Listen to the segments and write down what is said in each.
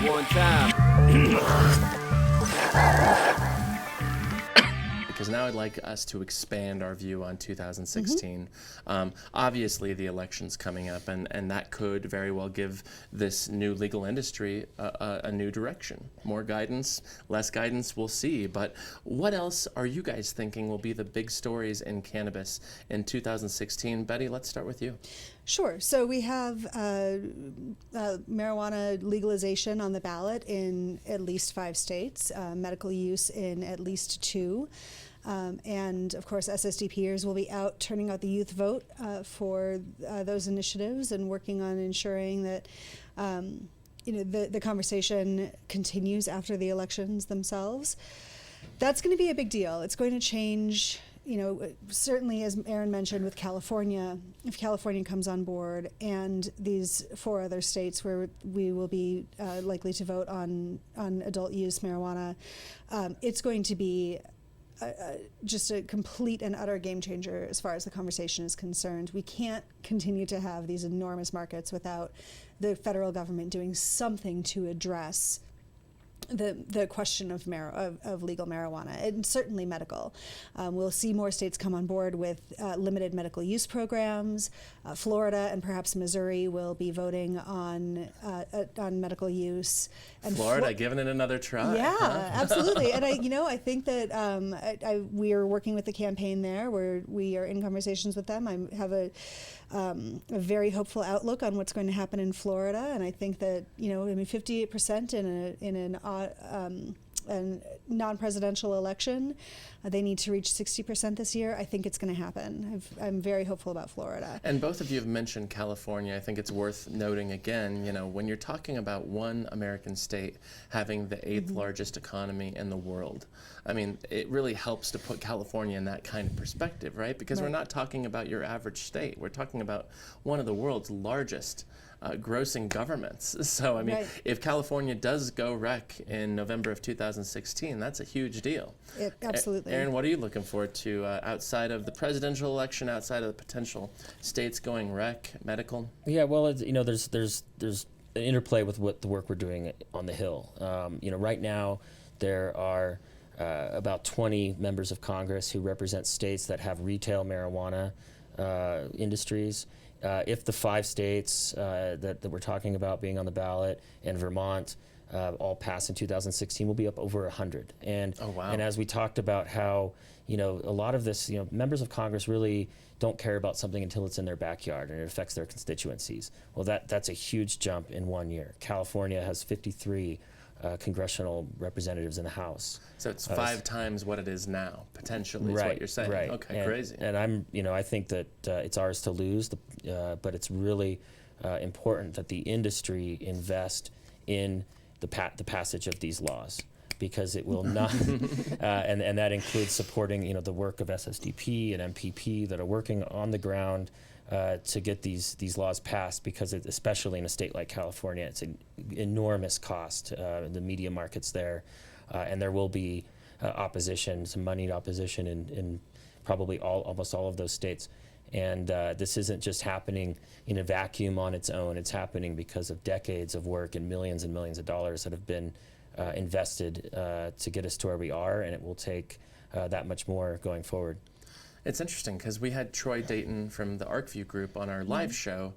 one time. Because now I'd like us to expand our view on 2016. Obviously, the election's coming up, and that could very well give this new legal industry a new direction. More guidance, less guidance, we'll see. But what else are you guys thinking will be the big stories in cannabis in 2016? Betty, let's start with you. Sure. So we have marijuana legalization on the ballot in at least 5 states, medical use in at least 2. And of course, SSDPers will be out turning out the youth vote for those initiatives and working on ensuring that the conversation continues after the elections themselves. That's going to be a big deal. It's going to change. Certainly, as Aaron mentioned, with California, if California comes on board and these 4 other states where we will be likely to vote on adult use marijuana, it's going to be just a complete and utter game changer as far as the conversation is concerned. We can't continue to have these enormous markets without the federal government doing something to address the question of legal marijuana, and certainly medical. We'll see more states come on board with limited medical use programs. Florida and perhaps Missouri will be voting on medical use. And Florida giving it another try. Yeah, huh? Absolutely. And I think that we are working with the campaign there, where we are in conversations with them. I have a very hopeful outlook on what's going to happen in Florida, and I think that 58% in a non-presidential election, they need to reach 60% this year. I think it's going to happen. I'm very hopeful about Florida. And both of you have mentioned California. I think it's worth noting again, when you're talking about one American state having the 8th largest economy in the world, I mean, it really helps to put California in that kind of perspective, right? Because we're not talking about your average state. We're talking about one of the world's largest grossing governments. So, I mean, if California does go rec in November of 2016, that's a huge deal. Absolutely. Aaron, what are you looking forward to outside of the presidential election, outside of the potential states going rec, medical? Yeah, well, there's an interplay with what the work we're doing on the Hill. Right now there are about 20 members of Congress who represent states that have retail marijuana industries. If the 5 states that we're talking about being on the ballot and Vermont all pass in 2016, we'll be up over 100. And and as we talked about how a lot of this, members of Congress really don't care about something until it's in their backyard and it affects their constituencies. Well, that's a huge jump in 1 year. California has 53 congressional representatives in the House. So it's 5 times what it is now, potentially, is what you're saying. Right. Okay, crazy. And I think that it's ours to lose, but it's really important that the industry invest in the passage of these laws, because it will not, and that includes supporting the work of SSDP and MPP that are working on the ground to get these laws passed, because especially in a state like California, it's an enormous cost, the media markets there, and there will be opposition, some moneyed opposition in probably almost all of those states. And this isn't just happening in a vacuum on its own. It's happening because of decades of work and millions of dollars that have been invested to get us to where we are, and it will take that much more going forward. It's interesting because we had Troy Dayton from the ArcView Group on our live show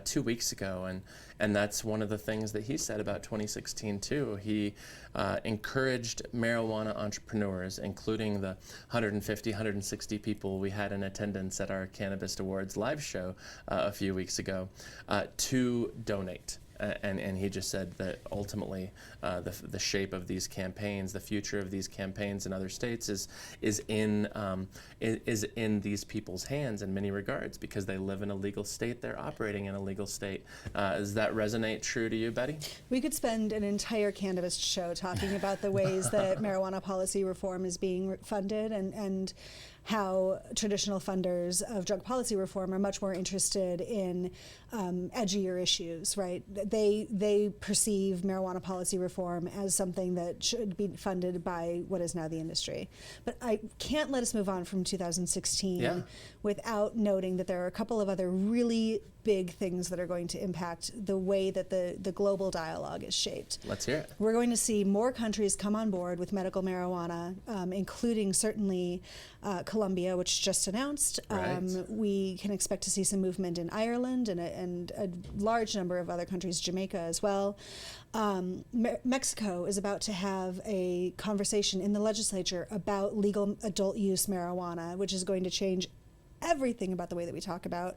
2 weeks ago, and that's one of the things that he said about 2016 too. He encouraged marijuana entrepreneurs, including the 150, 160 people we had in attendance at our Cannabist Awards live show a few weeks ago, to donate. And he just said that ultimately the shape of these campaigns, the future of these campaigns in other states is in these people's hands in many regards, because they live in a legal state, they're operating in a legal state. Does that resonate true to you, Betty? We could spend an entire Cannabist show talking about the ways that marijuana policy reform is being funded, and how traditional funders of drug policy reform are much more interested in edgier issues, right? They perceive marijuana policy reform as something that should be funded by what is now the industry. But I can't let us move on from 2016 without noting that there are a couple of other really big things that are going to impact the way that the global dialogue is shaped. Let's hear it. We're going to see more countries come on board with medical marijuana, including certainly Colombia, which just announced. Right. We can expect to see some movement in Ireland and a large number of other countries, Jamaica as well. Mexico is about to have a conversation in the legislature about legal adult use marijuana, which is going to change everything about the way that we talk about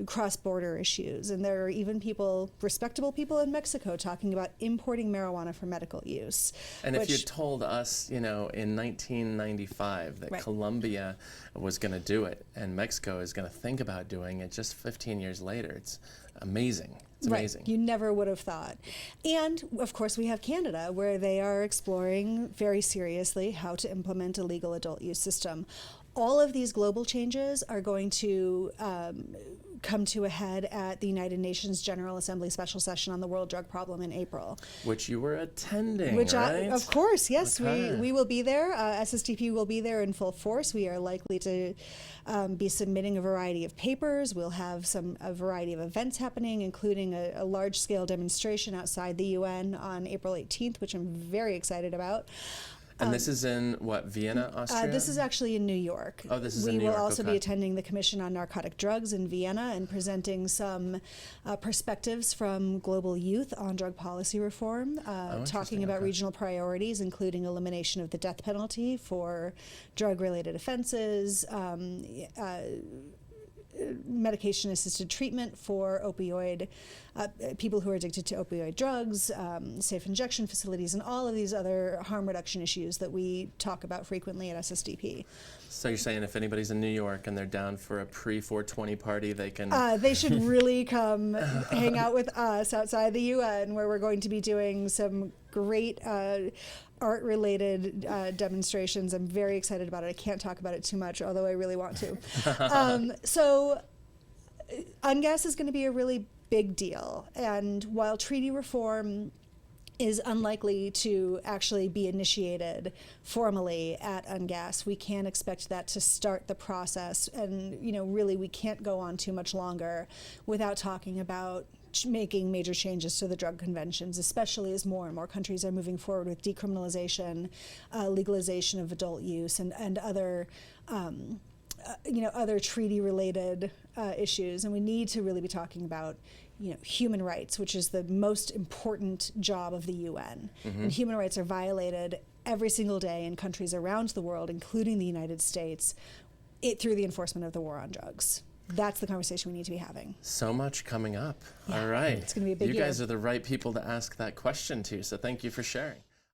cross-border issues. And there are even people, respectable people in Mexico, talking about importing marijuana for medical use. And if you told us, in 1995 that Colombia was going to do it and Mexico is going to think about doing it just 15 years later, it's amazing. It's amazing. Right. You never would have thought. And, of course, we have Canada, where they are exploring very seriously how to implement a legal adult use system. All of these global changes are going to come to a head at the United Nations General Assembly Special Session on the World Drug Problem in April. Which you were attending, Which right? Of course, yes. Okay. We will be there. SSDP will be there in full force. We are likely to be submitting a variety of papers. We'll have a variety of events happening, including a large-scale demonstration outside the UN on April 18th, which I'm very excited about. And this is in, Vienna, Austria? This is actually in New York. Oh, this is in New York. We will also be okay. attending the Commission on Narcotic Drugs in Vienna and presenting some perspectives from global youth on drug policy reform, talking about regional priorities, including elimination of the death penalty for drug-related offenses, medication-assisted treatment for people who are addicted to opioid drugs, safe injection facilities, and all of these other harm reduction issues that we talk about frequently at SSDP. So you're saying if anybody's in New York and they're down for a pre-420 party, they can... They should really come hang out with us outside the UN, where we're going to be doing some great art-related demonstrations. I'm very excited about it. I can't talk about it too much, although I really want to. So UNGAS is going to be a really big deal. And while treaty reform is unlikely to actually be initiated formally at UNGAS, we can expect that to start the process. And, really we can't go on too much longer without talking about making major changes to the drug conventions, especially as more and more countries are moving forward with decriminalization, legalization of adult use, and other other treaty-related issues. And we need to really be talking about human rights, which is the most important job of the UN. Mm-hmm. And human rights are violated every single day in countries around the world, including the United States, through the enforcement of the war on drugs. That's the conversation we need to be having. So much coming up. Yeah, all right. It's going to be a big year. You guys are the right people to ask that question to, so thank you for sharing.